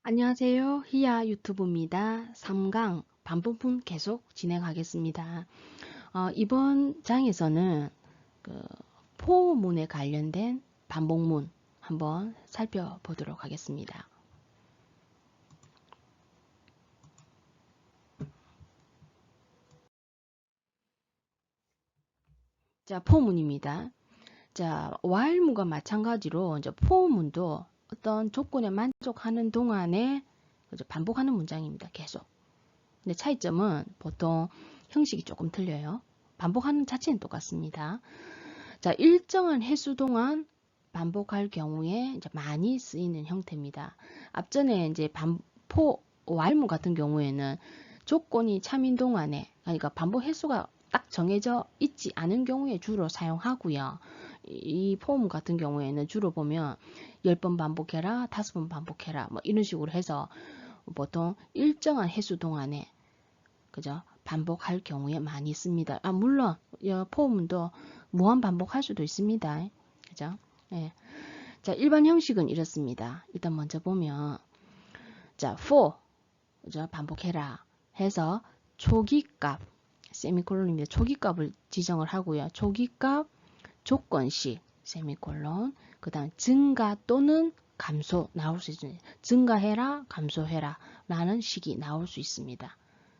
안녕하세요. 히야 유튜브입니다. 3강 반복문 계속 진행하겠습니다. 이번 장에서는 그 포문에 관련된 반복문 한번 살펴보도록 하겠습니다. 자, 포문입니다. 자, while문과 마찬가지로 이제 포문도 어떤 조건에 만족하는 동안에 반복하는 문장입니다. 계속. 근데 차이점은 보통 형식이 조금 틀려요. 반복하는 자체는 똑같습니다. 자, 일정한 횟수 동안 반복할 경우에 이제 많이 쓰이는 형태입니다. 앞전에 이제 반포 while문 같은 경우에는 조건이 참인 동안에, 그러니까 반복 횟수가 딱 정해져 있지 않은 경우에 주로 사용하고요. 이 포문 같은 경우에는 주로 보면 10번 반복해라, 5번 반복해라, 뭐 이런 식으로 해서 보통 일정한 횟수 동안에 그죠? 반복할 경우에 많이 씁니다. 물론 포문도 무한 반복할 수도 있습니다. 그죠? 예. 자, 일반 형식은 이렇습니다. 일단 먼저 보면 자, for 그죠? 반복해라 해서 초기값 세미콜론입니다. 초기값을 지정을 하고요. 초기값 조건식 세미콜론 그다음 증가 또는 감소 나올 수 있습니다. 증가해라, 감소해라 라는 식이 나올 수 있습니다.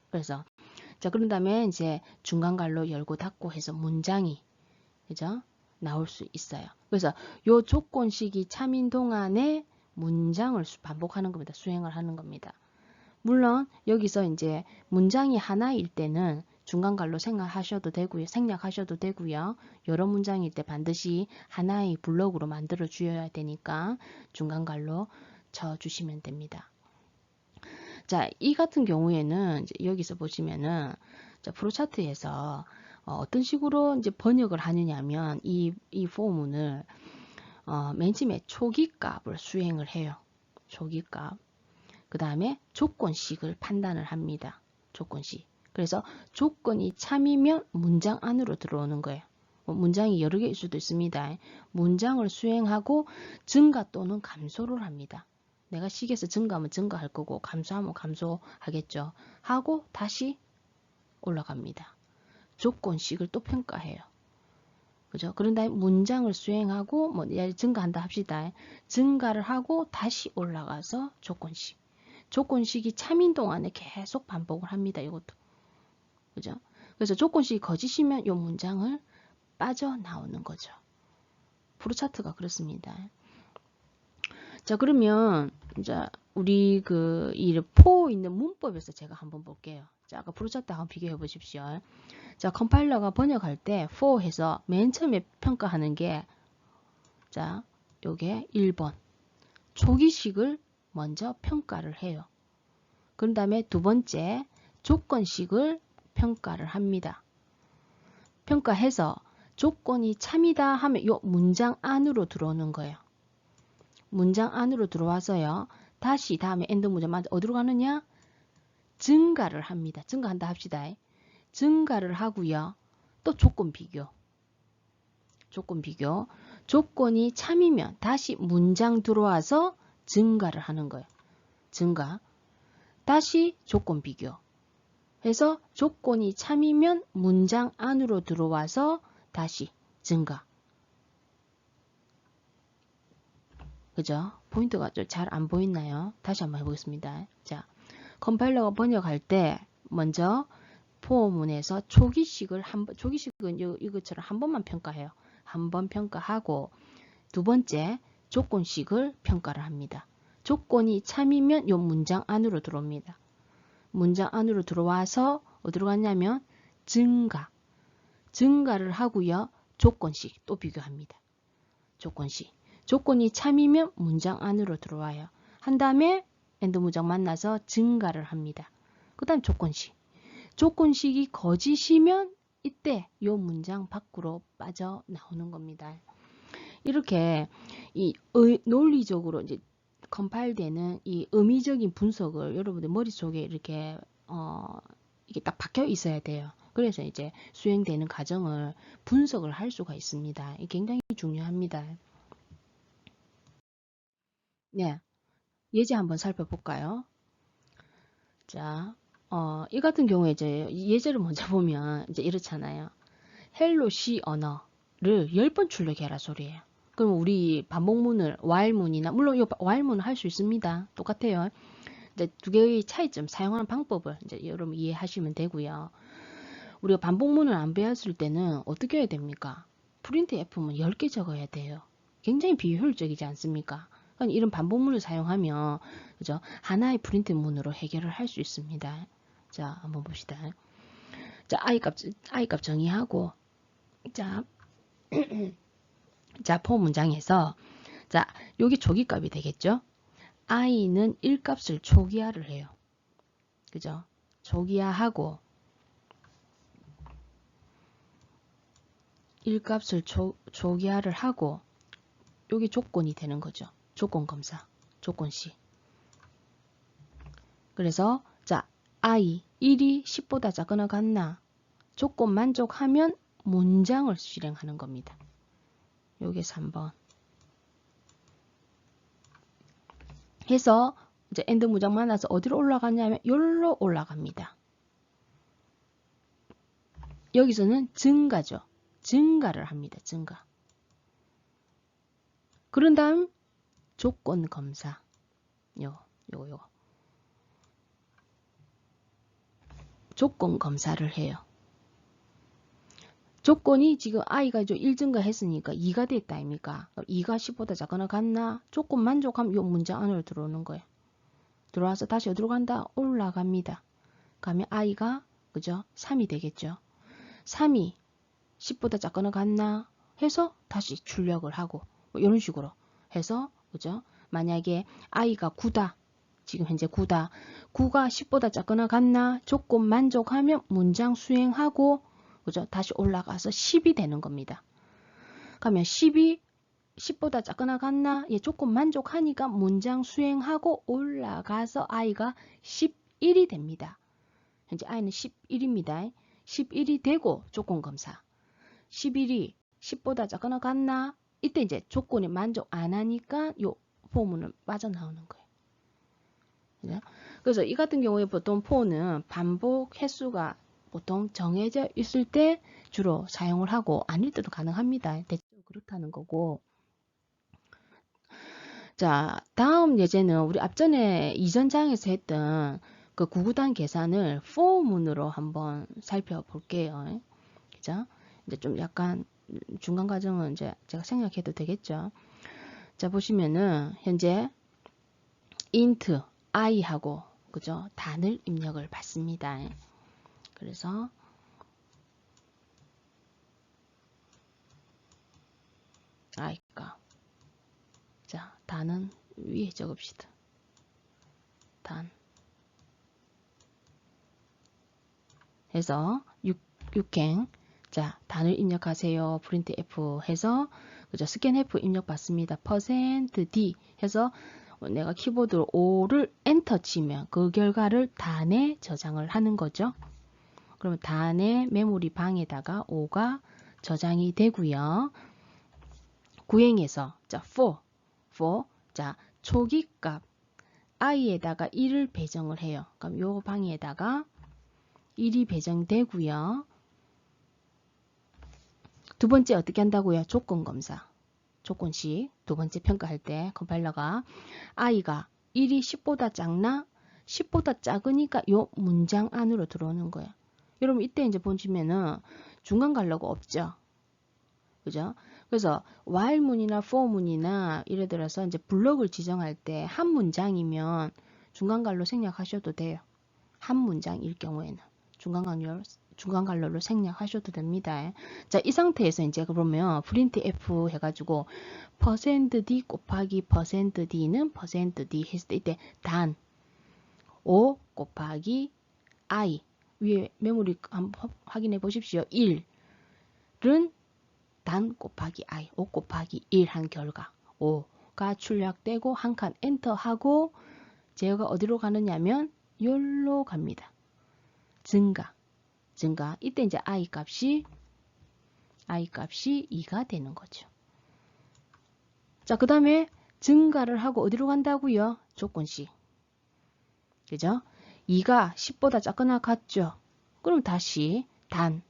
그래서 자, 그런 다음에 이제 중간갈로 열고 닫고 해서 문장이 그죠? 나올 수 있어요. 그래서 요 조건식이 참인 동안에 문장을 반복하는 겁니다. 수행을 하는 겁니다. 물론 여기서 이제 문장이 하나일 때는 중간갈로 생략하셔도 되고요. 여러 문장일 때 반드시 하나의 블록으로 만들어 주어야 되니까 중간갈로 쳐 주시면 됩니다. 자, 이 같은 경우에는 이제 여기서 보시면은 자, 프로차트에서 어떤 식으로 이제 번역을 하느냐면 이 포문을 맨 처음에 초기값을 수행을 해요. 초기값. 그 다음에 조건식을 판단을 합니다. 조건식. 그래서 조건이 참이면 문장 안으로 들어오는 거예요. 문장이 여러 개일 수도 있습니다. 문장을 수행하고 증가 또는 감소를 합니다. 내가 식에서 증가하면 증가할 거고 감소하면 감소하겠죠. 하고 다시 올라갑니다. 조건식을 또 평가해요. 그죠? 그런 다음에 문장을 수행하고 뭐 증가한다 합시다. 증가를 하고 다시 올라가서 조건식. 조건식이 참인 동안에 계속 반복을 합니다. 이것도. 그죠? 그래서 조건식이 거짓이면 이 문장을 빠져나오는 거죠. 프로차트가 그렇습니다. 자, 그러면 이제 우리 이 포 있는 문법에서 제가 한번 볼게요. 자, 아까 프로차트 한번 비교해 보십시오. 자, 컴파일러가 번역할 때 for 해서 맨 처음에 평가하는 게 자, 요게 1번. 초기식을 먼저 평가를 해요. 그런 다음에 두 번째 조건식을 평가를 합니다. 평가해서 조건이 참이다 하면 요 문장 안으로 들어오는 거예요. 문장 안으로 들어와서요. 다시 다음에 엔드 문장 어디로 가느냐? 증가를 합니다. 증가한다 합시다. 증가를 하고요. 또 조건 비교. 조건 비교. 조건이 참이면 다시 문장 들어와서 증가를 하는 거예요. 증가. 다시 조건 비교. 해서 조건이 참이면 문장 안으로 들어와서 다시 증가. 그죠? 포인트가 좀 잘 안 보이나요? 다시 한번 해보겠습니다. 자, 컴파일러가 번역할 때 먼저 포문에서 초기식은 이것처럼 한 번만 평가해요. 한 번 평가하고 두 번째 조건식을 평가를 합니다. 조건이 참이면 이 문장 안으로 들어옵니다. 문장 안으로 들어와서 어디로 갔냐면 증가. 증가를 하고요. 조건식 또 비교합니다. 조건식. 조건이 참이면 문장 안으로 들어와요. 한 다음에 엔드 문장 만나서 증가를 합니다. 그 다음 조건식. 조건식이 거짓이면 이때 이 문장 밖으로 빠져나오는 겁니다. 이렇게 이 논리적으로 이제 컴파일되는 이 의미적인 분석을 여러분들 머릿속에 이렇게 이게 딱 박혀 있어야 돼요. 그래서 이제 수행되는 과정을 분석을 할 수가 있습니다. 이게 굉장히 중요합니다. 네. 예제 한번 살펴볼까요? 자, 이 같은 경우에 이제 예제를 먼저 보면 이제 이렇잖아요. 헬로 시 언어를 10번 출력해라 소리예요. 그럼 우리 반복문을 while문이나 물론 이 while문을 할 수 있습니다. 똑같아요. 이제 두 개의 차이점, 사용하는 방법을 이제 여러분 이해하시면 되고요. 우리가 반복문을 안 배웠을 때는 어떻게 해야 됩니까? 프린트 F문 10개 적어야 돼요. 굉장히 비효율적이지 않습니까? 그러니까 이런 반복문을 사용하면 그죠? 하나의 프린트 문으로 해결을 할 수 있습니다. 자, 한번 봅시다. 자, I 값 정의하고 자, 자, 포 문장에서 자, 여기 초기값이 되겠죠? i는 1값을 초기화를 해요. 그죠? 초기화하고 1값을 초기화를 하고 여기 조건이 되는 거죠. 조건 검사, 조건시. 그래서 자, i 1이 10보다 작거나 같나 조건 만족하면 문장을 실행하는 겁니다. 요게 3번. 해서 이제 엔드 문장 만나서 어디로 올라가냐면 여기로 올라갑니다. 여기서는 증가죠. 증가를 합니다. 증가. 그런 다음 조건 검사. 요거. 조건 검사를 해요. 조건이 지금 i가 1 증가했으니까 2가 됐다 아닙니까? 2가 10보다 작거나 같나? 조건 만족하면 이 문장 안으로 들어오는 거예요. 들어와서 다시 어디로 간다? 올라갑니다. 가면 i가 그죠? 3이 되겠죠. 3이 10보다 작거나 같나? 해서 다시 출력을 하고 뭐 이런 식으로 해서 그죠? 만약에 i가 9다. 지금 현재 9다. 9가 10보다 작거나 같나? 조건 만족하면 문장 수행하고 그죠? 다시 올라가서 10이 되는 겁니다. 그러면 10이 10보다 작거나 같나? 예, 조건 만족하니까 문장 수행하고 올라가서 i가 11이 됩니다. 현재 i는 11입니다. 11이 되고 조건 검사. 11이 10보다 작거나 같나? 이때 이제 조건이 만족 안 하니까 요 포문은 빠져나오는 거예요. 그죠? 그래서 이 같은 경우에 보통 포는 반복 횟수가 보통 정해져 있을 때 주로 사용을 하고 아닐 때도 가능합니다. 대체로 그렇다는 거고. 자, 다음 예제는 우리 앞전에 이전 장에서 했던 그 구구단 계산을 for문으로 한번 살펴볼게요. 그죠? 이제 좀 약간 중간 과정은 이제 제가 생략해도 되겠죠. 자, 보시면은 현재 int i하고 그죠? 단을 입력을 받습니다. 그래서 i값. 자, 단은 위에 적읍시다. 단. 해서 6행. 자, 단을 입력하세요. 프린트 F 해서 그죠? 스캔 F 입력 받습니다. %d 해서 내가 키보드로 5를 엔터 치면 그 결과를 단에 저장을 하는 거죠. 그러면 단의 메모리 방에다가 5가 저장이 되고요. 구행에서 자, for 자, 초기값 i에다가 1을 배정을 해요. 그럼 요 방에다가 1이 배정되고요. 두 번째 어떻게 한다고요? 조건 검사. 조건식 두 번째 평가할 때 컴파일러가 i가 1이 10보다 작나? 10보다 작으니까 요 문장 안으로 들어오는 거예요. 여러분 이때 이제 보시면은 중간 가려고 없죠. 그죠? 그래서 while문이나 for문이나 예를 들어서 이제 블록을 지정할 때 한 문장이면 중간 갈로 생략하셔도 돼요. 한 문장일 경우에는 중간 갈로로 생략하셔도 됩니다. 자, 이 상태에서 이제 그러면 프린트 F 해가지고 %d 곱하기 %d는 %d 했을 때 이때 단 5 곱하기 i 위에 메모리 한번 확인해 보십시오. 1은 단 곱하기 i 5 곱하기 1 한 결과 5가 출력되고 한 칸 엔터하고 제어가 어디로 가느냐면 여기로 갑니다. 증가 이때 이제 i 값이 2가 되는 거죠. 자, 그 다음에 증가를 하고 어디로 간다고요? 조건식. 그죠? 2가 10보다 작거나 같죠? 그럼 다시 단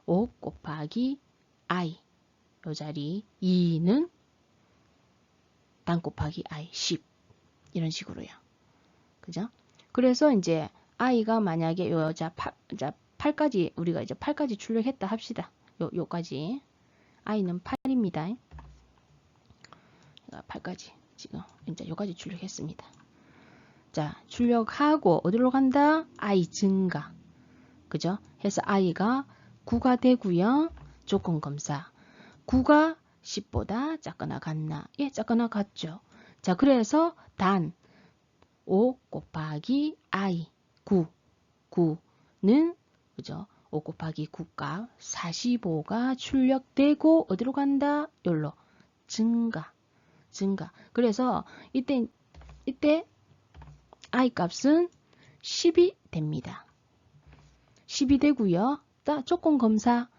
5 곱하기 i 요 자리 2는 단 곱하기 i 10 이런 식으로요. 그죠? 그래서 이제 i가 만약에 자 8까지 우리가 이제 8까지 출력했다 합시다. 요까지 i는 8입니다. 8까지 지금 이제 요까지 출력했습니다. 자, 출력하고 어디로 간다? i 증가. 그죠? 해서 i가 9가 되고요. 조건 검사. 9가 10보다 작거나 같나? 예, 작거나 같죠. 자, 그래서 단 5 곱하기 i 9는 그죠? 5 곱하기 9값 45가 출력되고 어디로 간다? 여기로 증가. 그래서 이때 i 값은 10이 됩니다. 10이 되고요. 조건 검사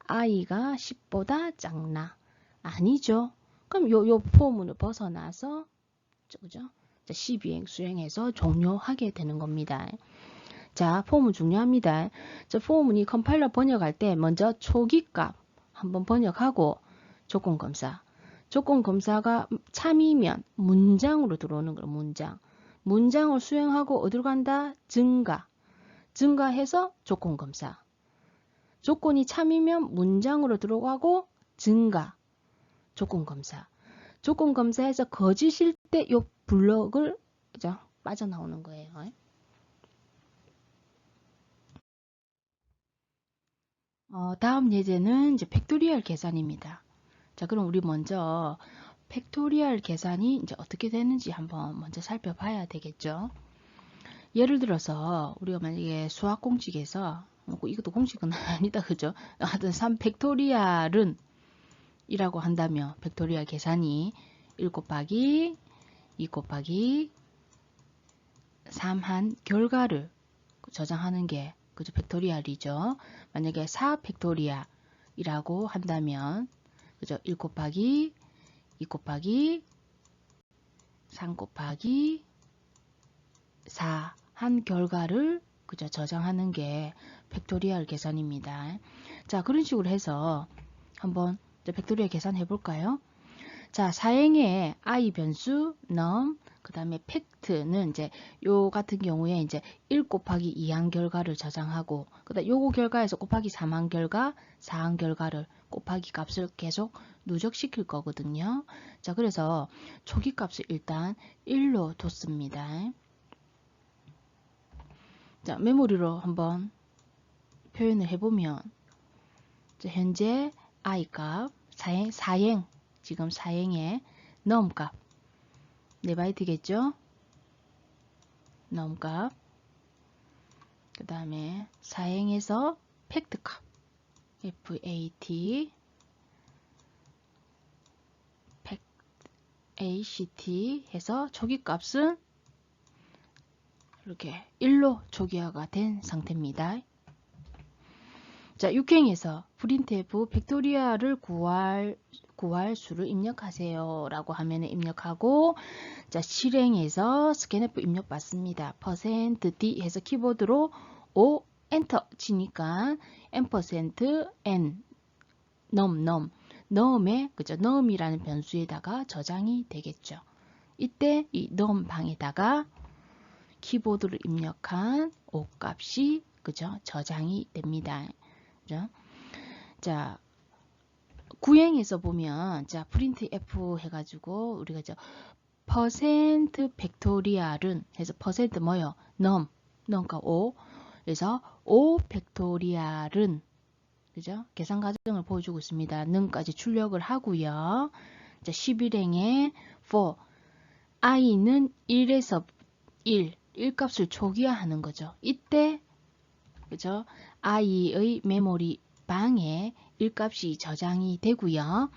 i가 10보다 작나? 아니죠. 그럼 요 포문을 벗어나서 그죠? 12행 수행해서 종료하게 되는 겁니다. 자, 포문 중요합니다. 자, 포문이 컴파일러 번역할 때 먼저 초기값 한번 번역하고 조건 검사. 조건 검사가 참이면 문장으로 들어오는 거예요. 문장을 수행하고 어디로 간다? 증가해서 조건 검사. 조건이 참이면 문장으로 들어가고 증가. 조건 검사. 조건 검사에서 거짓일 때 요 블럭을 그죠? 빠져나오는 거예요. 다음 예제는 이제 팩토리얼 계산입니다. 자, 그럼 우리 먼저 팩토리얼 계산이 이제 어떻게 되는지 한번 먼저 살펴봐야 되겠죠. 예를 들어서 우리가 만약에 수학 공식에서 이것도 공식은 아니다, 그죠? 하여튼 3 팩토리얼은 이라고 한다면 팩토리얼 계산이 1 곱하기 2 곱하기 3 한 결과를 저장하는 게 그죠? 팩토리얼이죠. 만약에 4 팩토리얼이라고 한다면 그죠? 1 곱하기 2 곱하기 3 곱하기 4 한 결과를 그죠? 저장하는 게 팩토리얼 계산입니다. 자, 그런 식으로 해서 한번 팩토리얼 계산 해볼까요? 자, 사행의 i 변수 num 그 다음에 팩트는 이제 요 같은 경우에 이제 1 곱하기 2한 결과를 저장하고 그다음 요거 결과에서 곱하기 3한 결과, 4한 결과를 곱하기 값을 계속 누적시킬 거거든요. 자, 그래서 초기 값을 일단 1로 뒀습니다. 자, 메모리로 한번 표현을 해보면 현재 i 값 사행 지금 사행의 num 값 4바이트겠죠? num 값 그 다음에 사행에서 팩트 값 FAT ACT 해서 초기 값은 이렇게 1로 초기화가 된 상태입니다. 자, 6행에서 printf 팩토리얼을 구할 수를 입력하세요 라고 하면 입력하고, 자, 실행해서 scanf 입력 받습니다. %d 해서 키보드로 O 엔터 치니까 %n num에 그죠? num이라는 변수에다가 저장이 되겠죠. 이때 이 num 방에다가 키보드를 입력한 O 값이 그죠? 저장이 됩니다. 그죠? 자, 구행에서 보면 자, printf 해가지고 우리가 %팩토리얼은 해서 % 뭐요? num가 5. 그래서 5 팩토리얼은 그죠? 계산 과정을 보여주고 있습니다. num까지 출력을 하고요. 자, 11행에 for i는 1에서 1 값을 초기화하는 거죠. 이때 그죠? i의 메모리 방에 1값이 저장이 되고요.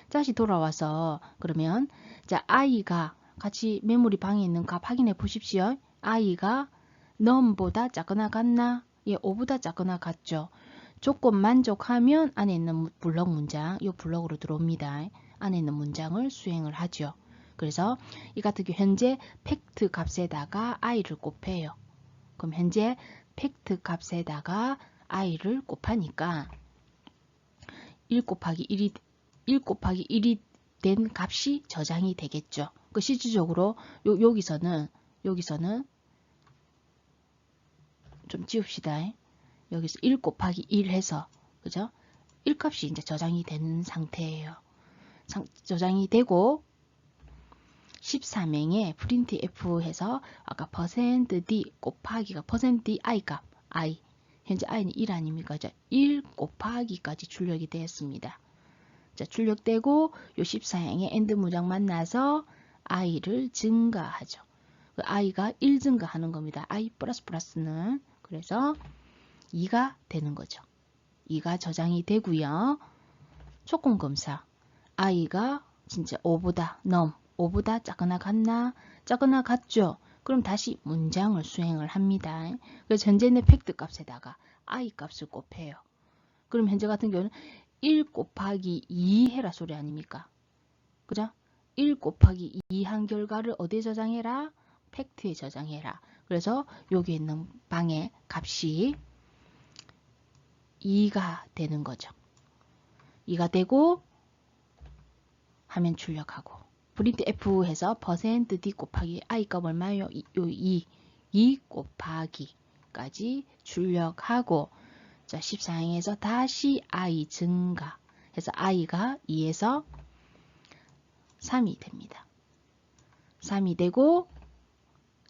다시 돌아와서 그러면 자, i가 같이 메모리 방에 있는 값 확인해 보십시오. i가 num보다 작거나 같나? 예, 5보다 작거나 같죠. 조건 만족하면 안에 있는 블럭 문장 이 블럭으로 들어옵니다. 안에 있는 문장을 수행을 하죠. 그래서 이 같은 경우 현재 팩트 값에다가 i를 곱해요. 그럼 현재 팩트 값에다가 i를 곱하니까 1 곱하기 1이 된 값이 저장이 되겠죠. 그 실질적으로 여기서는 좀 지웁시다. 여기서 1 곱하기 1 해서 그죠? 1값이 이제 저장이 된 상태예요. 저장이 되고 13행에 프린트 F 해서 아까 %d 곱하기가 %d i 값 i 현재 i는 1 아닙니까? 1 곱하기까지 출력이 되었습니다. 자, 출력되고 요 14행에 엔드 문장 만나서 i를 증가하죠. 그 i가 1 증가하는 겁니다. i 플러스는 그래서 2가 되는 거죠. 2가 저장이 되고요. 조건 검사 i가 진짜 5보다 작거나 같나? 작거나 같죠? 그럼 다시 문장을 수행을 합니다. 그래서 현재는 팩트 값에다가 i 값을 곱해요. 그럼 현재 같은 경우는 1 곱하기 2 해라 소리 아닙니까? 그죠? 1 곱하기 2 한 결과를 어디에 저장해라? 팩트에 저장해라. 그래서 여기 있는 방의 값이 2가 되는 거죠. 2가 되고 화면 출력하고 프린트 F 해서 %d 곱하기 i 값 얼마예요? 2 곱하기까지 출력하고 자 14행에서 다시 i 증가 해서 i가 2에서 3이 됩니다. 3이 되고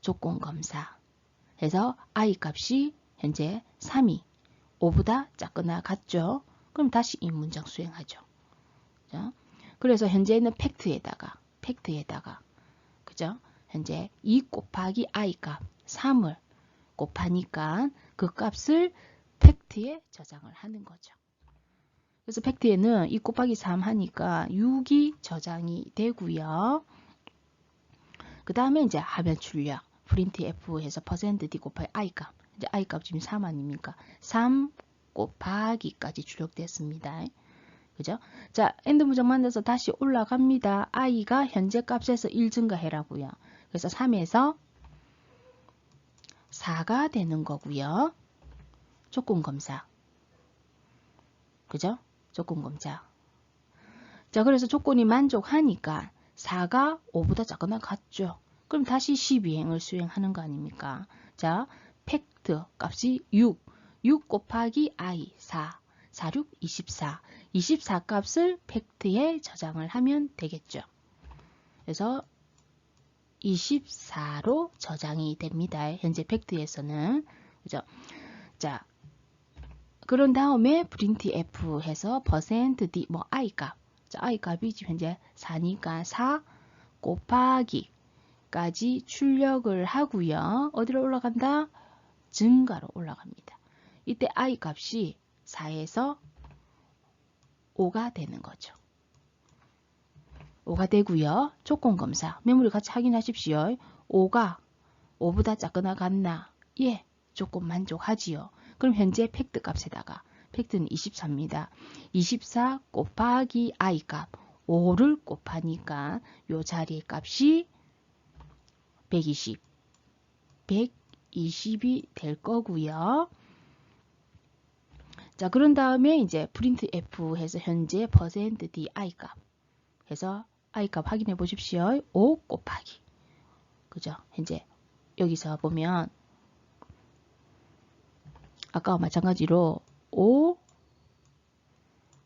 조건 검사 해서 i 값이 현재 3이 5보다 작거나 같죠? 그럼 다시 이 문장 수행하죠. 자, 그래서 현재는 팩트에다가 그죠? 현재 2 곱하기 i 값 3을 곱하니까 그 값을 팩트에 저장을 하는 거죠. 그래서 팩트에는 2 곱하기 3 하니까 6이 저장이 되고요. 그 다음에 이제 화면 출력 프린트 F 해서 %d 곱하기 i 값 이제 i 값 지금 3 아닙니까? 3 곱하기까지 출력됐습니다. 그죠? 자, 엔드 문장 만나서 다시 올라갑니다. i가 현재 값에서 1 증가해라고요. 그래서 3에서 4가 되는 거고요. 조건 검사. 그죠? 조건 검사. 자, 그래서 조건이 만족하니까 4가 5보다 작거나 같죠. 그럼 다시 12행을 수행하는 거 아닙니까? 자, 팩트 값이 6 곱하기 i 4 46, 24. 24 값을 팩트에 저장을 하면 되겠죠. 그래서 24로 저장이 됩니다. 현재 팩트에서는. 그죠? 자, 그런 다음에 프린트 F 해서 %d i 값. 자, i 값이 지금 현재 4니까 4 곱하기까지 출력을 하고요. 어디로 올라간다? 증가로 올라갑니다. 이때 i 값이 4에서 5가 되는 거죠. 5가 되고요. 조건 검사. 메모리 같이 확인하십시오. 5가 5보다 작거나 같나? 예, 조건 만족하지요. 그럼 현재 팩트 값에다가 팩트는 24입니다. 24 곱하기 i 값 5를 곱하니까 요 자리 값이 120이 될 거고요. 자, 그런 다음에 이제 프린트 F 해서 현재 %d i 값 해서 i 값 확인해 보십시오. 5 곱하기. 그죠? 현재 여기서 보면 아까와 마찬가지로 5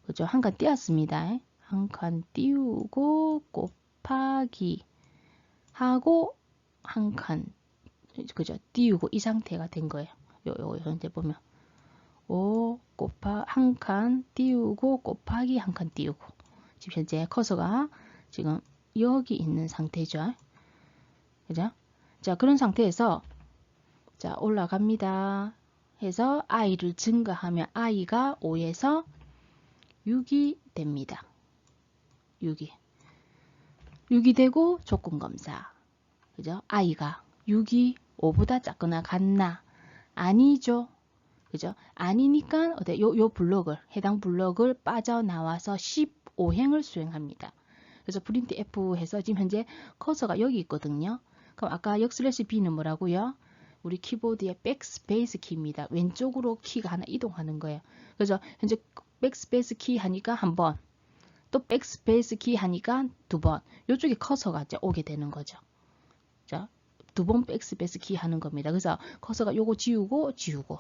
그죠? 한 칸 띄었습니다. 한 칸 띄우고 곱하기 하고 한 칸 그죠? 띄우고 이 상태가 된 거예요. 요 현재 보면 5 한 칸 띄우고 곱하기 한 칸 띄우고 지금 현재 커서가 지금 여기 있는 상태죠. 그죠? 자, 그런 상태에서 자, 올라갑니다. 해서 i를 증가하면 i가 5에서 6이 됩니다. 6이 되고 조건 검사. 그죠? i가 6이 5보다 작거나 같나? 아니죠. 그죠? 아니니까 요 블록을 해당 블록을 빠져나와서 15행을 수행합니다. 그래서 프린트 F 해서 지금 현재 커서가 여기 있거든요. 그럼 아까 역슬래시 B는 뭐라고요? 우리 키보드의 백스페이스 키입니다. 왼쪽으로 키가 하나 이동하는 거예요. 그래서 현재 백스페이스 키 하니까 한 번, 또 백스페이스 키 하니까 두 번, 이쪽에 커서가 이제 오게 되는 거죠. 자, 두 번 백스페이스 키 하는 겁니다. 그래서 커서가 요거 지우고 지우고,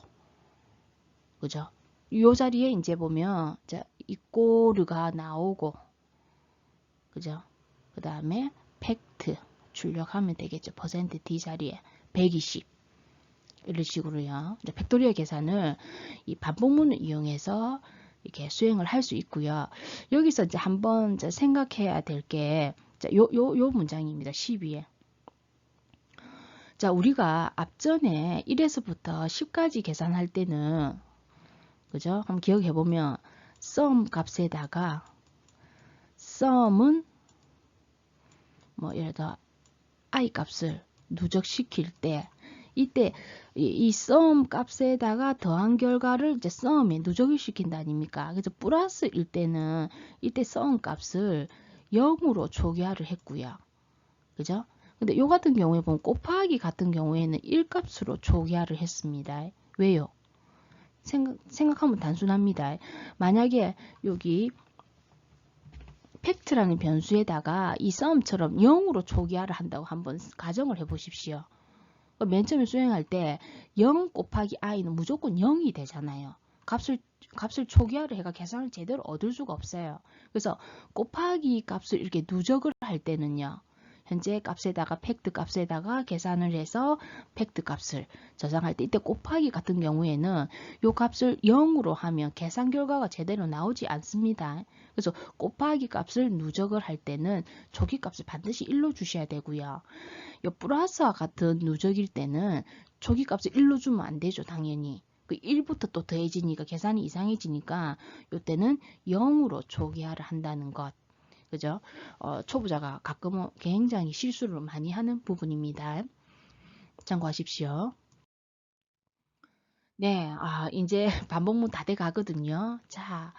그죠? 요 자리에 이제 보면 자, 이꼬르가 나오고, 그죠? 그 다음에 팩트 출력하면 되겠죠. %D 자리에 120 이런 식으로요. 팩토리얼 계산을 이 반복문을 이용해서 이렇게 수행을 할 수 있고요. 여기서 이제 한번 생각해야 될 게 요 문장입니다. 12에. 자, 우리가 앞전에 1에서부터 10까지 계산할 때는 그죠? 한번 기억해 보면 sum 값에다가 sum은 뭐 예를 들어 i 값을 누적시킬 때 이때 이 sum 값에다가 더한 결과를 이제 sum에 누적을 시킨다 아닙니까? 그래서 플러스일 때는 이때 sum 값을 0으로 초기화를 했고요. 그죠? 근데 요 같은 경우에 보면 곱하기 같은 경우에는 1값으로 초기화를 했습니다. 왜요? 생각하면 단순합니다. 만약에 여기 팩트라는 변수에다가 이 sum처럼 0으로 초기화를 한다고 한번 가정을 해 보십시오. 맨 처음에 수행할 때 0 곱하기 i는 무조건 0이 되잖아요. 값을 초기화를 해가 계산을 제대로 얻을 수가 없어요. 그래서 곱하기 값을 이렇게 누적을 할 때는요. 현재 값에다가 팩트 값에다가 계산을 해서 팩트 값을 저장할 때 이때 곱하기 같은 경우에는 이 값을 0으로 하면 계산 결과가 제대로 나오지 않습니다. 그래서 곱하기 값을 누적을 할 때는 초기 값을 반드시 1로 주셔야 되고요. 이 플러스와 같은 누적일 때는 초기 값을 1로 주면 안 되죠. 당연히. 그 1부터 또 더해지니까 계산이 이상해지니까 이때는 0으로 초기화를 한다는 것. 그죠? 초보자가 가끔은 굉장히 실수를 많이 하는 부분입니다. 참고하십시오. 네, 이제 반복문 다 돼 가거든요. 자,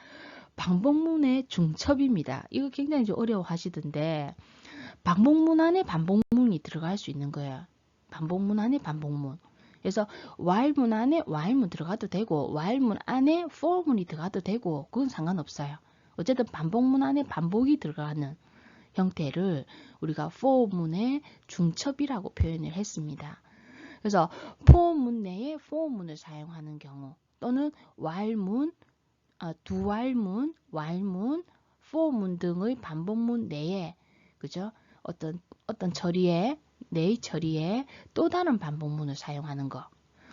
반복문의 중첩입니다. 이거 굉장히 좀 어려워 하시던데, 반복문 안에 반복문이 들어갈 수 있는 거예요. 반복문 안에 반복문. 그래서 while문 안에 while문 들어가도 되고, while문 안에 for문이 들어가도 되고, 그건 상관없어요. 어쨌든 반복문 안에 반복이 들어가는 형태를 우리가 for문의 중첩이라고 표현을 했습니다. 그래서 for문 내에 for문을 사용하는 경우 또는 while문, do while문, while문, for문 등의 반복문 내에 그죠? 어떤 처리에 내의 처리에 또 다른 반복문을 사용하는 거.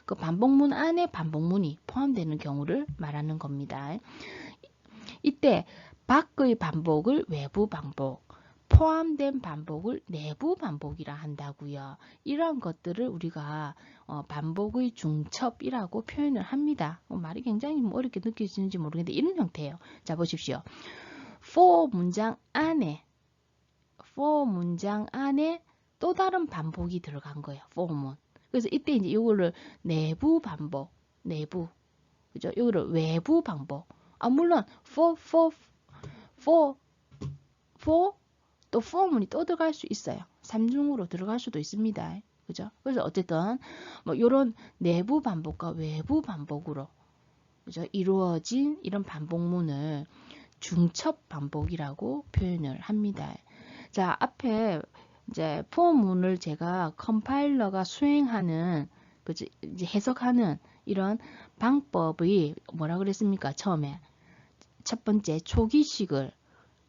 그 반복문 안에 반복문이 포함되는 경우를 말하는 겁니다. 이때 밖의 반복을 외부 반복, 포함된 반복을 내부 반복이라 한다고요. 이러한 것들을 우리가 반복의 중첩이라고 표현을 합니다. 말이 굉장히 어렵게 느껴지는지 모르겠는데 이런 형태예요. 자, 보십시오. for 문장 안에 또 다른 반복이 들어간 거예요. for문. 그래서 이때 이제 이거를 내부 반복, 내부, 그죠? 이거를 외부 반복. 물론 for 또 for문이 또 들어갈 수 있어요. 3중으로 들어갈 수도 있습니다. 그죠? 그래서 어쨌든 뭐 이런 내부 반복과 외부 반복으로 그죠? 이루어진 이런 반복문을 중첩 반복이라고 표현을 합니다. 자, 앞에 이제 포문을 제가 컴파일러가 수행하는 그죠? 이제 해석하는 이런 방법이 뭐라 그랬습니까? 처음에 첫 번째 초기식을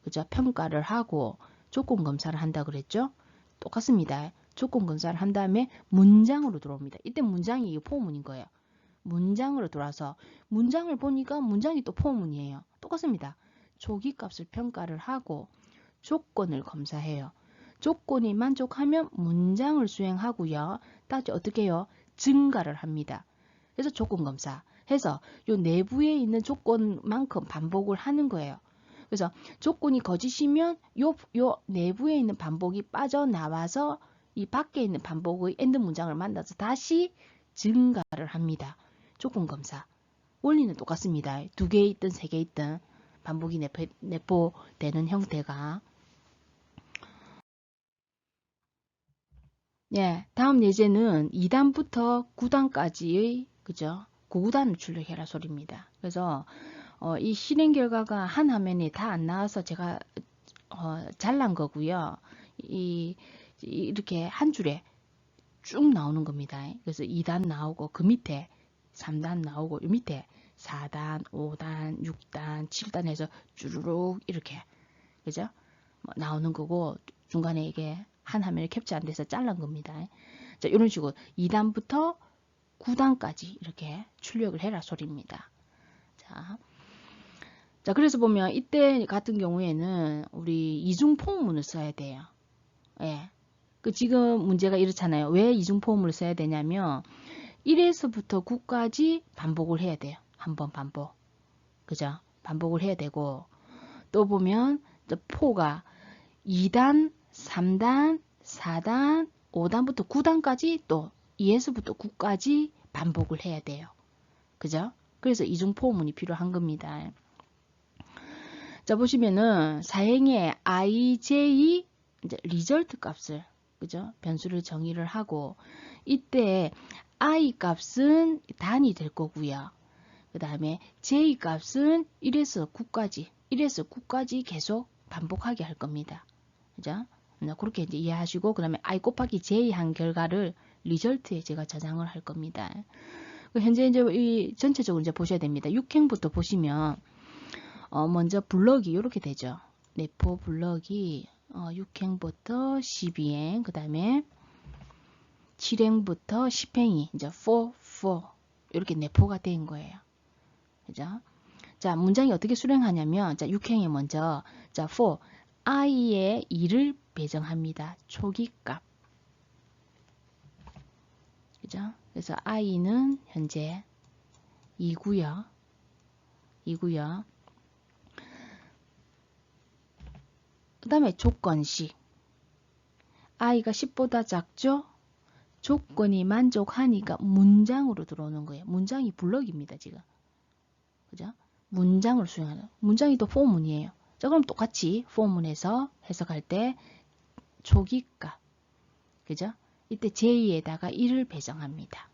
그죠? 평가를 하고 조건 검사를 한다 그랬죠? 똑같습니다. 조건 검사를 한 다음에 문장으로 들어옵니다. 이때 문장이 이 포문인 거예요. 문장으로 들어와서 문장을 보니까 문장이 또 포문이에요. 똑같습니다. 초기 값을 평가를 하고 조건을 검사해요. 조건이 만족하면 문장을 수행하고요. 따지 어떻게 해요? 증가를 합니다. 그래서 조건 검사 해서 요 내부에 있는 조건만큼 반복을 하는 거예요. 그래서 조건이 거짓이면 요 내부에 있는 반복이 빠져나와서 이 밖에 있는 반복의 엔드 문장을 만나서 다시 증가를 합니다. 조건 검사. 원리는 똑같습니다. 2개 있든 3개 있든 반복이 내포되는 형태가. 예, 다음 예제는 2단부터 9단까지의 그죠? 9구단을 출력해라 소리입니다. 그래서 이 실행 결과가 한 화면에 다 안 나와서 제가 잘난 거고요. 이렇게 한 줄에 쭉 나오는 겁니다. 그래서 2단 나오고 그 밑에 3단 나오고 이 밑에 4단, 5단, 6단, 7단 해서 쭈루룩 이렇게 그죠? 나오는 거고 중간에 이게 한 화면에 캡처 안 돼서 잘란 겁니다. 자, 이런 식으로 2단부터 9단까지 이렇게 출력을 해라 소리입니다. 자, 그래서 보면 이때 같은 경우에는 우리 이중포문을 써야 돼요. 예. 그 지금 문제가 이렇잖아요. 왜 이중포문을 써야 되냐면 1에서부터 9까지 반복을 해야 돼요. 한 번 반복. 그죠? 반복을 해야 되고 또 보면 포가 2단, 3단, 4단, 5단부터 9단까지 또 2에서부터 9까지 반복을 해야 돼요. 그죠? 그래서 이중포문이 필요한 겁니다. 자, 보시면은 사행의 ij 이제 리절트 값을 그죠? 변수를 정의를 하고 이때 i 값은 단위 될 거고요. 그 다음에 j 값은 1에서 9까지 계속 반복하게 할 겁니다. 그죠? 그렇게 이제 이해하시고 그 다음에 i 곱하기 j 한 결과를 리절트에 제가 저장을 할 겁니다. 현재 이제 이 전체적으로 이제 보셔야 됩니다. 6행부터 보시면 먼저 블럭이 이렇게 되죠. 내포 블럭이 6행부터 12행, 그 다음에 7행부터 10행이 이제 4 이렇게 내포가 된 거예요. 그죠? 자, 문장이 어떻게 수행하냐면 자, 6행에 먼저 자, for i의 2를 배정합니다. 초기값. 그죠? 그래서 i는 현재 2고요. 그 다음에 조건식. i가 10보다 작죠? 조건이 만족하니까 문장으로 들어오는 거예요. 문장이 블럭입니다, 지금. 그죠? 문장을 수행하는. 문장이 또 포문이에요. 자, 그럼 똑같이 포문에서 해석할 때 초기값. 그죠? 이때 J에다가 1을 배정합니다.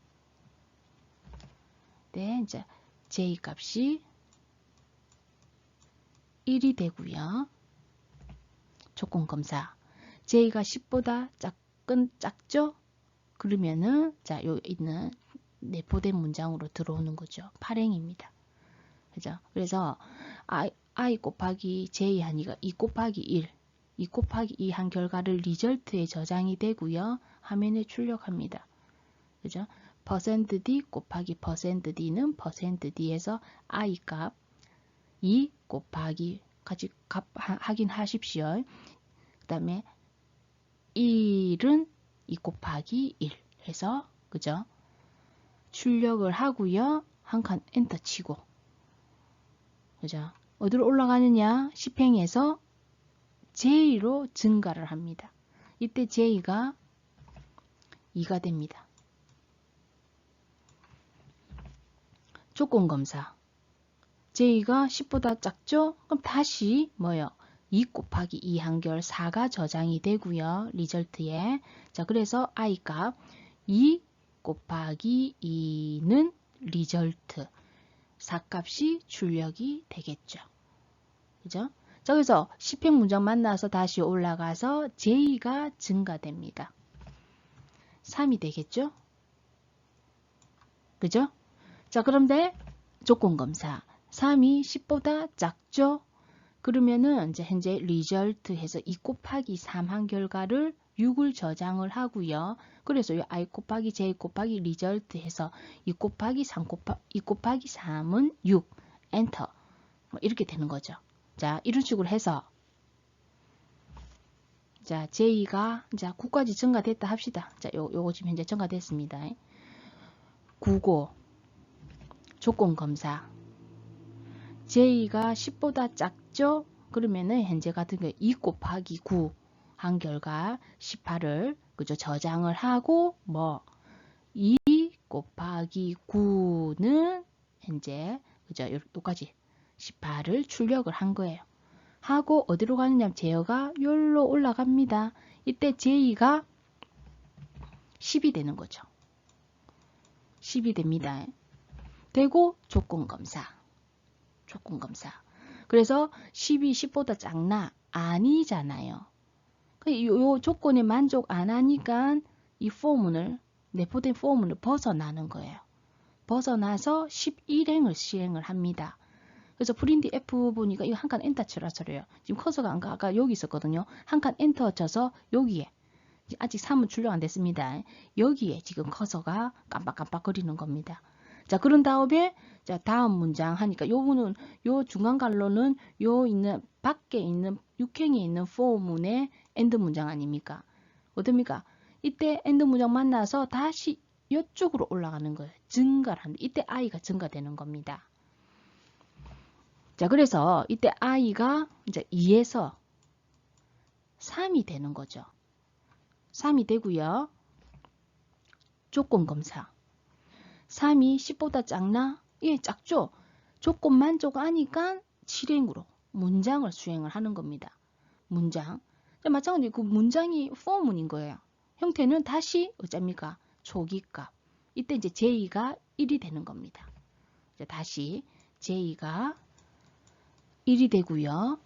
네, 이제 J 값이 1이 되고요. 조건 검사. J가 10보다 작죠? 그러면은 자, 요 있는 내포된 문장으로 들어오는 거죠. 8행입니다. 그죠? 그래서 I 곱하기 J 하니까 2 곱하기 1, 2 곱하기 2 한 결과를 리절트에 저장이 되고요. 화면에 출력합니다. 그죠? %d 곱하기 %d는 %d에서 I 값 2 곱하기 같이 값 확인하십시오. 그 다음에 1은 2 곱하기 1 해서 그죠? 출력을 하고요. 한 칸 엔터 치고 그죠? 어디로 올라가느냐? 10행에서 J로 증가를 합니다. 이때 J가 2가 됩니다. 조건검사. J가 10보다 작죠? 그럼 다시 뭐요? 2 곱하기 2 한결 4가 저장이 되고요. 리절트에. 자, 그래서 I 값 2 곱하기 2는 리절트. 4 값이 출력이 되겠죠. 그죠? 자, 그래서 10행 문장 만나서 다시 올라가서 J가 증가됩니다. 3이 되겠죠? 그죠? 자, 그런데 조건검사. 3이 10보다 작죠? 그러면은 이제 현재 리절트 해서 2 곱하기 3 한 결과를 6을 저장을 하고요. 그래서 이 I 곱하기 J 곱하기 리절트 해서 2 곱하기 3은 6. 엔터. 이렇게 되는 거죠. 자, 이런 식으로 해서 자, J가 자 9까지 증가됐다 합시다. 자, 요거 지금 현재 증가됐습니다. 9고 조건 검사. J가 10보다 작죠? 그러면은 현재 같은 경우에 2 곱하기 9 한 결과 18을 그죠? 저장을 하고 2 곱하기 9는 현재 그죠? 똑같이 18을 출력을 한 거예요. 하고 어디로 가느냐 제어가 여기로 올라갑니다. 이때 J가 10이 되는 거죠. 10이 됩니다. 되고 조건검사. 그래서 10이 10보다 작나? 아니잖아요. 요 조건에 만족 안 하니까 이 포문을, 내포된 포문을 벗어나는 거예요. 벗어나서 11행을 시행을 합니다. 그래서 프린트 F 보니까 이거 한 칸 엔터 치라서 그래요. 지금 커서가 아까 여기 있었거든요. 한 칸 엔터 쳐서 여기에, 아직 3은 출력 안 됐습니다. 여기에 지금 커서가 깜빡깜빡거리는 겁니다. 자, 그런 다음에 자, 다음 문장 하니까 요거는 요 중간 갈로는 요 있는 밖에 있는 육행에 있는 포문의 엔드 문장 아닙니까? 어떻습니까? 이때 엔드 문장 만나서 다시 이쪽으로 올라가는 거예요. 증가를 합니다. 이때 i가 증가되는 겁니다. 자, 그래서 이때 i가 이제 2에서 3이 되는 거죠. 3이 되고요. 조건 검사. 3이 10보다 작나? 예, 작죠. 조건 만족하니까 실행으로 문장을 수행을 하는 겁니다. 문장. 마찬가지로 그 문장이 포문인 거예요. 형태는 다시 어쩝니까? 초기값. 이때 이제 J가 1이 되는 겁니다. 이제 다시 J가 1이 되고요.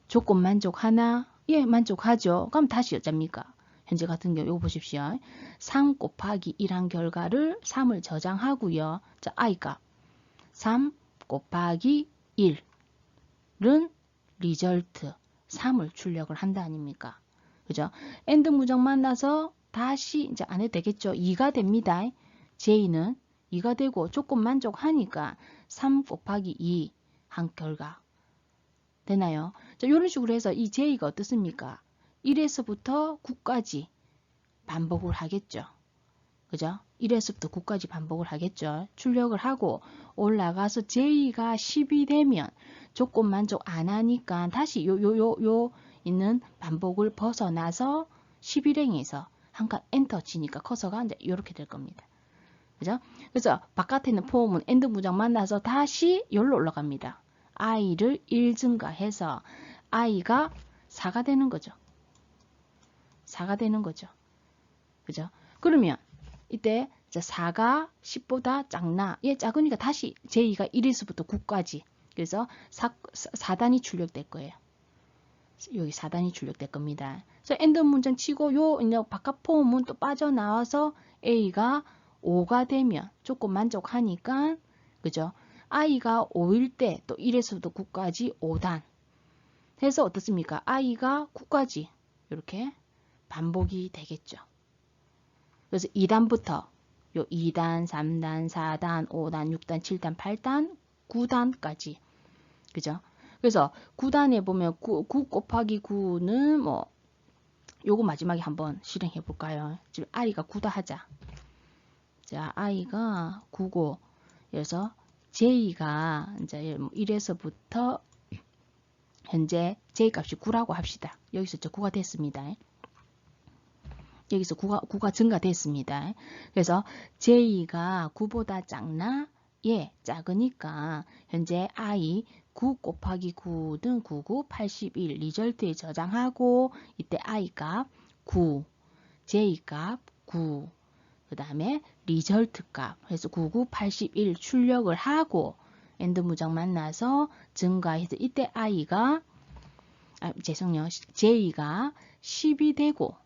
조건 만족하나? 예, 만족하죠. 그럼 다시 어쩝니까? 현재 같은 경우 이거 보십시오. 3 곱하기 1한 결과를 3을 저장하고요. 자, i값 3 곱하기 1은 리절트 3을 출력을 한다 아닙니까? 그죠? 엔드 문장 만나서 다시 이제 안 해도 되겠죠. 2가 됩니다. J는 2가 되고 조건 만족하니까 3 곱하기 2 한 결과 되나요? 자, 이런 식으로 해서 이 J가 어떻습니까? 1에서부터 9까지 반복을 하겠죠. 그죠? 1에서부터 9까지 반복을 하겠죠. 출력을 하고 올라가서 J가 10이 되면 조건 만족 안 하니까 다시 요 있는 반복을 벗어나서 11행에서 한 칸 엔터 치니까 커서가 이제 이렇게 될 겁니다. 그죠? 그래서 바깥에 있는 포함은 엔드 문장 만나서 다시 여기로 올라갑니다. i를 1 증가해서 i가 4가 되는 거죠. 4가 되는 거죠. 그죠? 그러면 이때 4가 10보다 작나? 예, 작으니까 다시 J가 1에서부터 9까지. 그래서 4단이 출력될 거예요. 여기 4단이 출력될 겁니다. 그래서 엔드 문장 치고 요 바깥 포함은 또 빠져나와서 A가 5가 되면 조건 만족하니까 그죠? i가 5일 때 또 1에서부터 9까지 5단. 해서 어떻습니까? i가 9까지 이렇게 반복이 되겠죠. 그래서 2단부터 요 2단, 3단, 4단, 5단, 6단, 7단, 8단, 9단까지. 그죠? 그래서 9단에 보면 9 곱하기 9는 뭐 요거 마지막에 한번 실행해 볼까요? 지금 i가 9다 하자. 자, i가 9고 그래서 j가 이제 1에서부터 현재 j 값이 9라고 합시다. 여기서 9가 됐습니다. 여기서 9가 증가됐습니다. 그래서 J가 9보다 작나? 예, 작으니까 현재 I 9 곱하기 9는 99, 81 리절트에 저장하고 이때 I 값 9, J 값 9, 그 다음에 리절트 값 해서 99, 81 출력을 하고 엔드 문장 만나서 증가해서 이때 I가 죄송해요. J가 10이 되고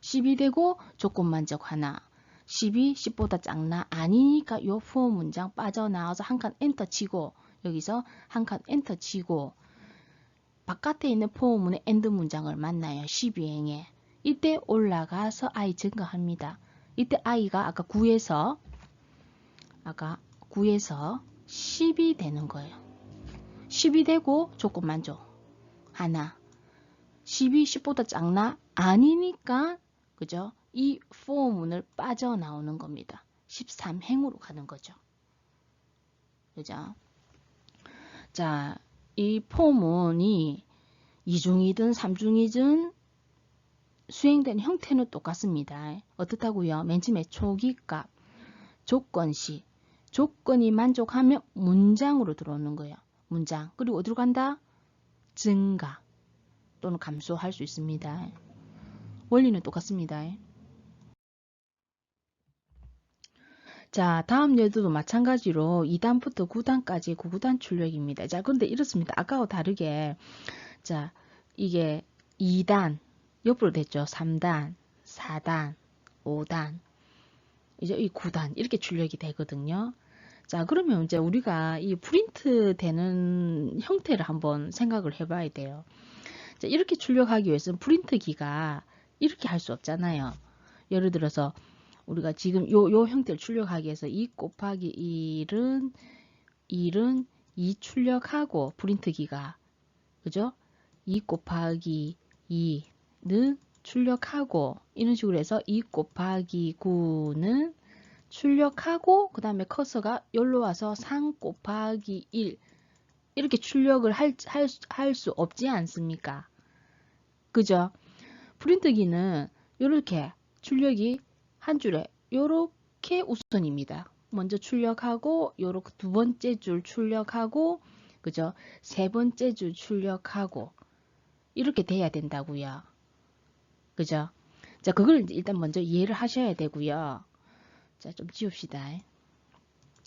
10이 되고 조건 만족 하나. 10이 10보다 작나? 아니니까 요 포 문장 빠져나와서 한 칸 엔터 치고 여기서 한 칸 엔터 치고 바깥에 있는 포문의 엔드 문장을 만나요. 12행에. 이때 올라가서 i 증가합니다. 이때 i가 아까 9에서 10이 되는 거예요. 10이 되고 조건 만족 하나. 10이 10보다 작나? 아니니까 그죠? 이 포문을 빠져나오는 겁니다. 13행으로 가는 거죠. 그죠? 자, 이 포문이 2중이든 3중이든 수행된 형태는 똑같습니다. 어떻다고요? 맨 처음에 초기값, 조건시, 조건이 만족하면 문장으로 들어오는 거예요. 문장. 그리고 어디로 간다? 증가 또는 감소할 수 있습니다. 원리는 똑같습니다. 자, 다음 예도도 마찬가지로 2단부터 9단까지 9구단 출력입니다. 자, 그런데 이렇습니다. 아까와 다르게 자, 이게 2단 옆으로 됐죠. 3단, 4단, 5단, 이제 이 9단 이렇게 출력이 되거든요. 자, 그러면 이제 우리가 이 프린트 되는 형태를 한번 생각을 해봐야 돼요. 자, 이렇게 출력하기 위해서는 프린트기가 이렇게 할 수 없잖아요. 예를 들어서 우리가 지금 요 형태를 출력하기 위해서 2 곱하기 1은 2 출력하고 프린트기가 그죠? 2 곱하기 2는 출력하고 이런 식으로 해서 2 곱하기 9는 출력하고 그 다음에 커서가 여기로 와서 3 곱하기 1 이렇게 출력을 할 수 없지 않습니까? 그죠? 프린트기는 이렇게 출력이 한 줄에 이렇게 우선입니다. 먼저 출력하고 요렇게 두 번째 줄 출력하고 그죠? 세 번째 줄 출력하고 이렇게 돼야 된다고요. 그죠? 자, 그걸 일단 먼저 이해를 하셔야 되고요. 자, 좀 지웁시다.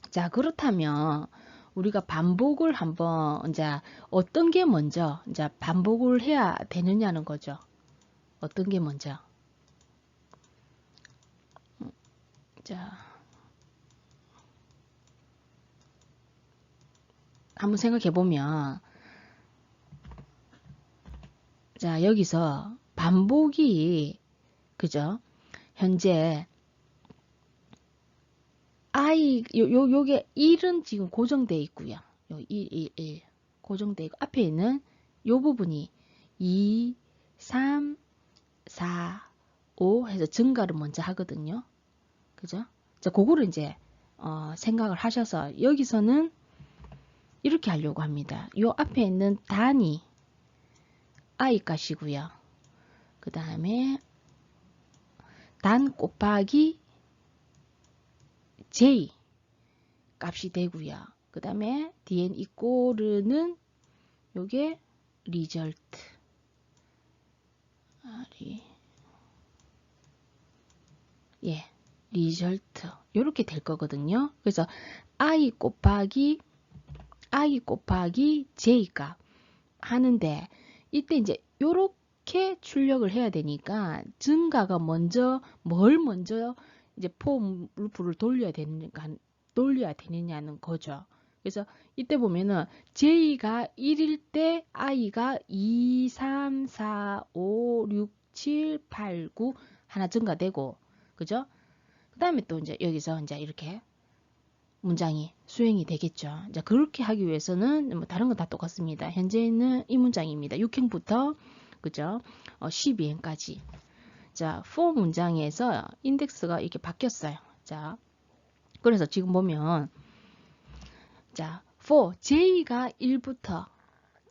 자, 그렇다면 우리가 반복을 한번 이제 어떤 게 먼저 이제 반복을 해야 되느냐는 거죠. 어떤 게 먼저? 자, 한번 생각해 보면 자, 여기서 반복이 그죠? 현재 요게 1은 지금 고정되어 있고요. 요 1 고정되어 있고 앞에 있는 요 부분이 2, 3, 4, 5 해서 증가를 먼저 하거든요. 그죠? 자, 그거를 이제 생각을 하셔서 여기서는 이렇게 하려고 합니다. 요 앞에 있는 단위 i 값이고요. 그 다음에 단 곱하기 j 값이 되고요. 그 다음에 dn 이꼬르는 요게 result 예, result 이렇게 될 거거든요. 그래서 i 곱하기 j 값 하는데 이때 이제 요렇게 출력을 해야 되니까 증가가 먼저 뭘 먼저 이제 for 루프를 돌려야 되느냐는 거죠. 그래서 이때 보면은 j가 1일 때 i가 2, 3, 4, 5, 6, 7, 8, 9 하나 증가되고 그죠? 그 다음에 또 이제 여기서 이제 이렇게 문장이 수행이 되겠죠. 자, 그렇게 하기 위해서는 뭐 다른 건 다 똑같습니다. 현재는 이 문장입니다. 6행부터 그죠? 12행까지. 자, for 문장에서 인덱스가 이렇게 바뀌었어요. 자, 그래서 지금 보면 자, for j가 1부터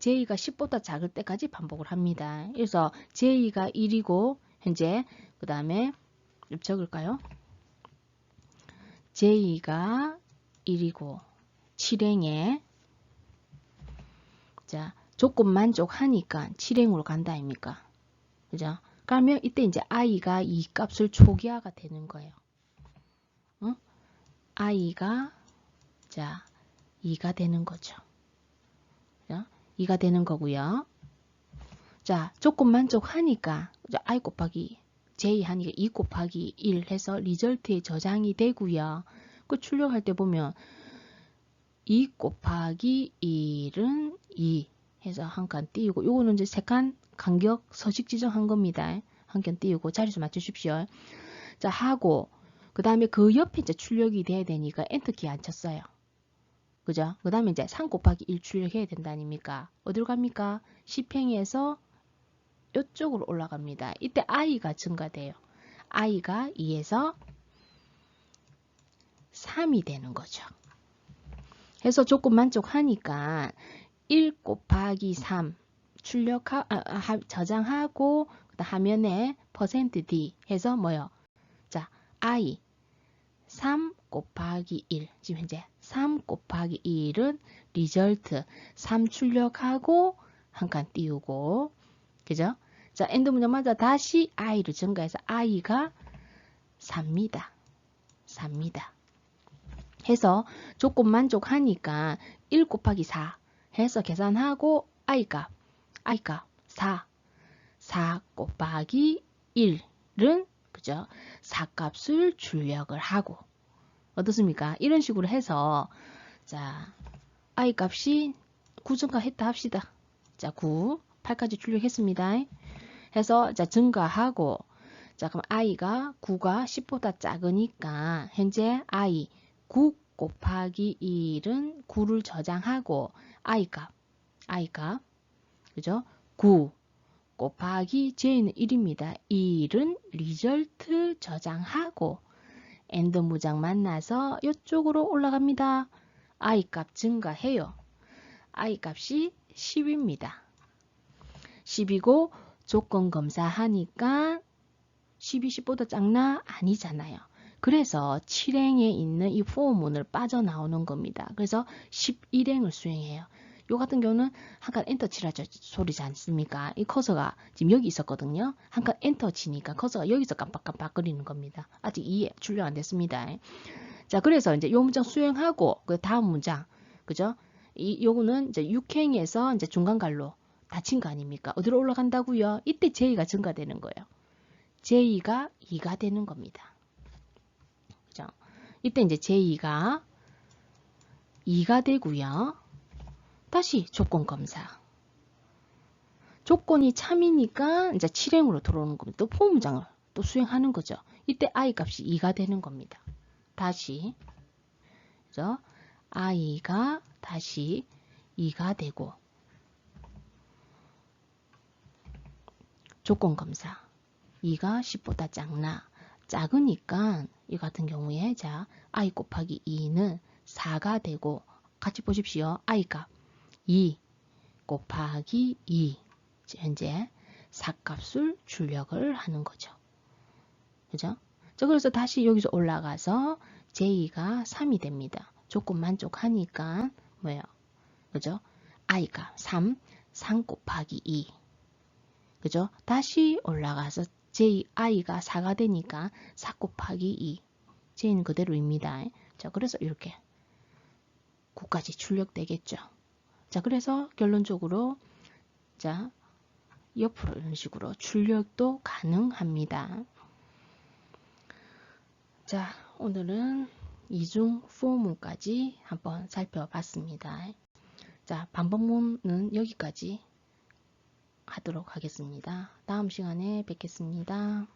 j가 10보다 작을 때까지 반복을 합니다. 그래서 j가 1이고 현재 그 다음에 적을까요? j가 1이고 7행에 자, 조건 만족하니까 7행으로 간다 아닙니까? 그죠? 그러면 이때 이제 i가 이 값을 초기화가 되는 거예요. i가 자 2가 되는 거죠. 자, 2가 되는 거고요. 자, 조건 만족하니까 i 곱하기 j 하니까 2 곱하기 1 해서 리절트에 저장이 되고요. 그 출력할 때 보면 2 곱하기 1은 2 해서 한 칸 띄우고 요거는 이제 3칸 간격 서식 지정한 겁니다. 한 칸 띄우고 자리수 맞추십시오. 자, 하고 그 다음에 그 옆에 이제 출력이 돼야 되니까 엔터키 안 쳤어요. 그죠? 그 다음에 이제 3 곱하기 1 출력해야 된다 아닙니까? 어디로 갑니까? 10행에서 이쪽으로 올라갑니다. 이때 i가 증가돼요. i가 2에서 3이 되는 거죠. 해서 조건 만족하니까 1 곱하기 3 저장하고 화면에 %d 해서 뭐요? 자, i 3 곱하기 1 지금 현재 3 곱하기 1은 리절트 3 출력하고 한 칸 띄우고 그죠? 자, 엔드 문장마다 다시 I를 증가해서 I가 삽니다. 삽니다. 해서 조건 만족하니까 1 곱하기 4 해서 계산하고 I값 4. 4 곱하기 1은 그죠? 4값을 출력을 하고 어떻습니까? 이런 식으로 해서 자, I 값이 9 증가했다 합시다. 자, 9, 8까지 출력했습니다. 해서 자, 증가하고 자, 그럼 I가 9가 10보다 작으니까 현재 I 9 곱하기 1은 9를 저장하고 I값 그죠? 9 곱하기 J는 1입니다. 1은 리절트 저장하고 엔드 무장 만나서 이쪽으로 올라갑니다. I값 증가해요. I값이 10입니다. 10이고 조건 검사하니까 10이 10보다 작나? 아니잖아요. 그래서 7행에 있는 이 포문을 빠져나오는 겁니다. 그래서 11행을 수행해요. 요 같은 경우는 한 칸 엔터 치라죠 소리지 않습니까? 이 커서가 지금 여기 있었거든요. 한 칸 엔터 치니까 커서가 여기서 깜빡깜빡거리는 겁니다. 아직 이해 출력 안 됐습니다. 자, 그래서 이제 요 문장 수행하고 그 다음 문장 그죠? 요거는 이제 6행에서 이제 중간갈로 닫힌 거 아닙니까? 어디로 올라간다고요? 이때 J가 증가되는 거예요. J가 2가 되는 겁니다. 그죠? 이때 이제 J가 2가 되고요. 다시 조건 검사. 조건이 참이니까 이제 7행으로 들어오는 겁니다. 또 포문장을 또 수행하는 거죠. 이때 I 값이 2가 되는 겁니다. 다시 그죠? I가 다시 2가 되고 조건 검사 2가 10보다 작나 작으니까 이 같은 경우에 자 I 곱하기 2는 4가 되고 같이 보십시오. I 값 2 곱하기 2 현재 4값을 출력을 하는 거죠. 그죠? 자, 그래서 다시 여기서 올라가서 J가 3이 됩니다. 조건 만족하니까 뭐예요? 그죠? I가 3 곱하기 2 그죠? 다시 올라가서 I가 4가 되니까 4 곱하기 2 J는 그대로입니다. 자, 그래서 이렇게 9까지 출력되겠죠. 자, 그래서 결론적으로 자, 옆으로 이런 식으로 출력도 가능합니다. 자, 오늘은 이중 포문까지 한번 살펴봤습니다. 자, 반복문은 여기까지 하도록 하겠습니다. 다음 시간에 뵙겠습니다.